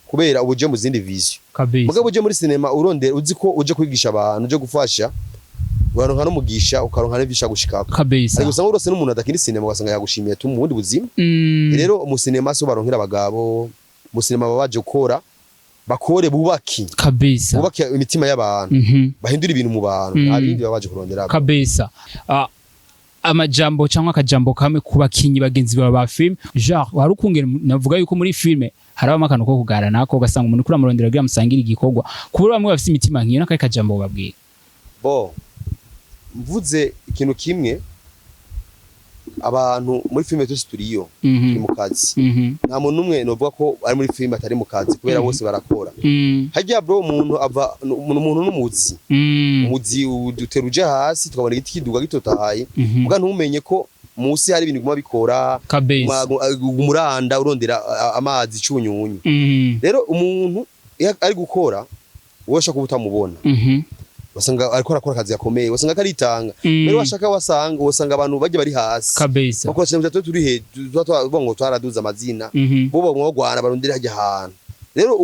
kubera ubuje mu zindi vision mugabo uje muri sinema urondera uzi ko uje kwigisha abantu uje gufasha waronka no mugisha ukaronka n'ibisha gushikako ariko usanga urose n'umuntu adakindi sinema ugasanga yagushimiye tu mu bundi buzima rero mu sinema so baronkera abagabo mu sinema babaje gukora bakore bubaki bubaki imitima y'abantu bahindura ibintu mu bantu abindi babaje kurondera
amajambo cyangwa akajambo kamwe kubakinyi bagenzi ba film genre warukungera navuga yuko muri filme haraba akantu ko kugara nako ugasanga umuntu kuri amurondera agira musangira igikorwa kubura bamwe bafite imitima nkiyo nakaye kajambo babwiye
mvuze ikintu kimwe abantu muri filme twese turiyo turi mu kazi nta muntu umwe novuga ko ari muri filme atari mu kazi kubera bose barakora hajya bro umuntu ava umuntu n'umuzi umuzi uteruje hasi tukabona igiti kiduga gitotahaye muga ntumenye ko musi hari ibintu guma bikora umuranda urondera amazi icunyunyu rero umuntu ari gukora wosha kubutamubona wasanga ariko arakora akazi gakomeye wasanga karitanga rero washaka wasanga abantu baje bari hasi bako semje turi he ngo twaraduza amazina bo bamwogwana barondera hajya ahantu rero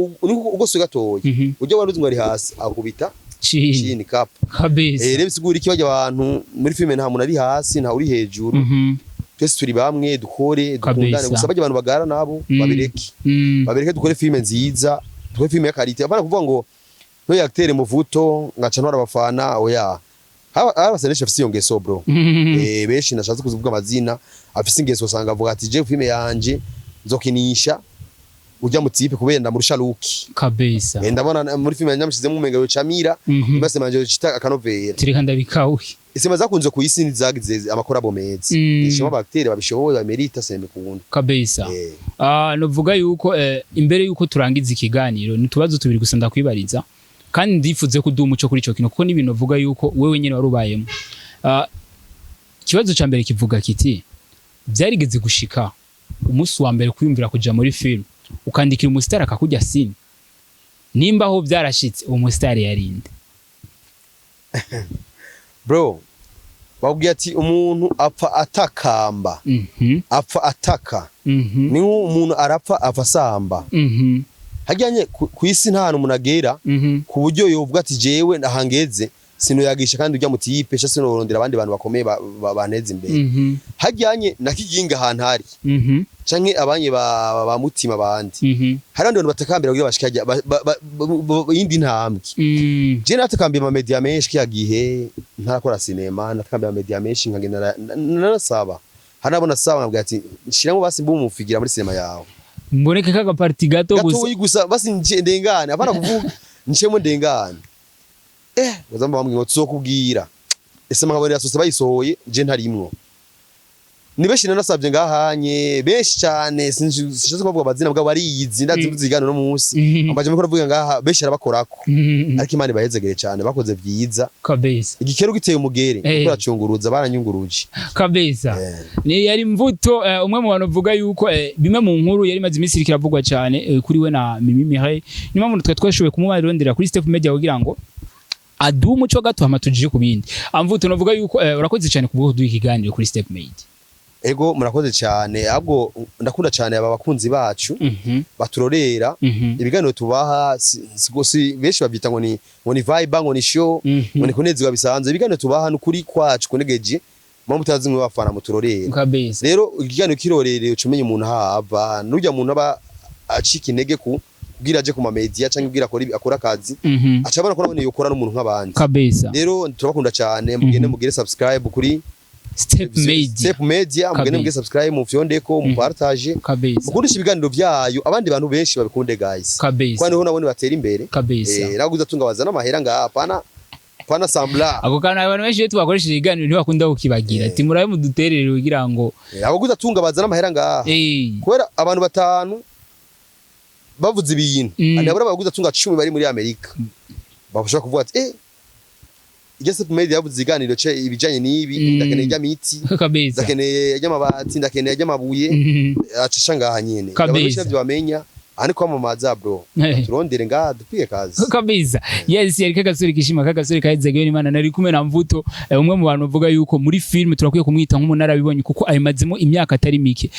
ugose gatoye uje waruzi ngo ari hasi akubita chini cap rero bisigura iki bajya abantu muri filme nta muntu ari hasi nta uri hejuru twese turi bamwe dukore dukundane gusa bajya abantu bagara nabo babireke dukore filme nziza dukore filme ya quality apana kuvuga ngo no yaktere muvuto ngaca ntwara abafana oya abasenesha afise iyo ngeso bro benshi nashatse kuzivuga amazina afise ingeso usanga avuga ati je filme yanje nzokinisha ujya mu tipe kubenda mu rusharuki ndabona muri filme yanyamushize mu menga yo Camira base manje cita akanovera
tirikanda bikawe
isema zakunze ku isi nizagize amakorabo meza ishema baktere babishoboye bamerita sembe kubundi
novuga yuko imbere yuko turangiza ikiganiro nitubazo tubiri gusa ndakwibariza kandi ndifuze kuduha umuco kuri cyo kintu kuko nibintu vuga yuko wewe nyene warubayemo kibazo ca mbere kivuga kiti byarigeze gushika umunsi wa mbere kwiyumvira kuja muri film ukandikira umustar akakujya sini nimba ho byarashitse uwo mustar yarinde
bro babwiye ati umuntu apfa atakamba apfa ataka ni umuntu arapfa afasamba hajyanye ku isi nta hantu umuntu agera ku buryo yovuga ati jewe ndahangeze sino yagisha kandi ujya mutipe sha sino borondera abandi bantu bakomeye baneze imbere hajyanye nakiginga ahantu hari canke abanye ba mutima bandi hari abandi bantu batakambira kugira bashikajya yindi ntambwe je natakambira ama media menshi kiyagihe ntarakora sinema natakambira ama media menshi nkagenda narasaba harabona saba nabwo ati nshiramo basi mbumufigira muri sinema yawe
mboneke kaga party gato
gusa basi ndengane apana kuvuga nshemo ndengane bazamba bambwiye ngo tuzokubwira ese mangabo yasose bayisohoye je ntarimwo ni benshi nanasabye ngahanye benshi cyane sinshaka kuvuga abazina bwa bariyizi ndazigana no munsi ambaje mukora vuga ngaha benshi arabakorako ariko Imana bahezegere cyane bakoze vyiza
kabeza
igikero giteye umugere kuracunguruza baranyunguruje
kabeza ni yari mvuto umwe mu bantu vuga yuko bimwe mu nkuru yari maze imisiri kiravugwa cyane kuri we na Mimi Mireille ni mpamvu twashoboye kumubarondera kuri Step Media kugira ngo adu umuco gato hamatujije kubindi amvuto novuga yuko urakoze cyane kubwo duha ikiganiro kuri Step Media.
Ego murakoze cyane ahubwo ndakunda cyane aba bakunzi bacu baturorera ibiganiro tubaha si benshi babyita ngo ni vibe ngo ni show ngo ni kunezerwa bisanzwe ibiganiro tubaha n'ukuri kwacu kunegeje mama mutazi mwe bafana muturorera
kabisa
rero ikiganiro kirorereye ucumenye umuntu hava nurya muntu aba acika intege ku kugira aje ku ma media canke kugira akora akazi acabana ko nabone yokora n'umuntu nk'abandi
kabisa
rero turabakunda cyane mugende mugire subscribe kuri Step Media mugende mugire subscribe mu fyondeko mu partage
kabisa
mukundisha ibiganiro byayo abandi bantu benshi babikunde guys
kabisa
kwani ho nabone batera imbere
kabisa
naguza tungabaza n'amahera ngaha pana sambla
ako kana abantu benshi iyo tubakoresheje ibiganiro ntibakunda kukibagira ati murabe muduterere kugira ngo
abaguza tungabaza n'amahera ngaha kubera abantu batanu bavuze ibintu anabura baguza tunga 10 bari muri Amerika bafasha kuvuga ati Step Media yavuze iganiro ce ibijanye n'ibi ndakeneye rya miti
kabisa
ndakeneye rya mabati ndakeneye rya mabuye acisha ngaha nyene
kabisa
byo bamenya ani kwamamaza bro turondere ngaha dupige kazi
kabisa yes yari kagasuri kishima kagasuri kahezegwe n'Imana nari kumwe na Mvuto umwe mu bantu bavuga yuko muri film turakwiye kumwita nk'umunara bibonye kuko ayimazemo imyaka atari mike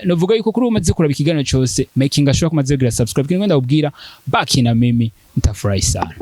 novuga yuko kuri umaze kuraba ikiganiro cyose making ashobora kumaze kugira subscribe kingo ndabwira back in a mimi ntafurahi sana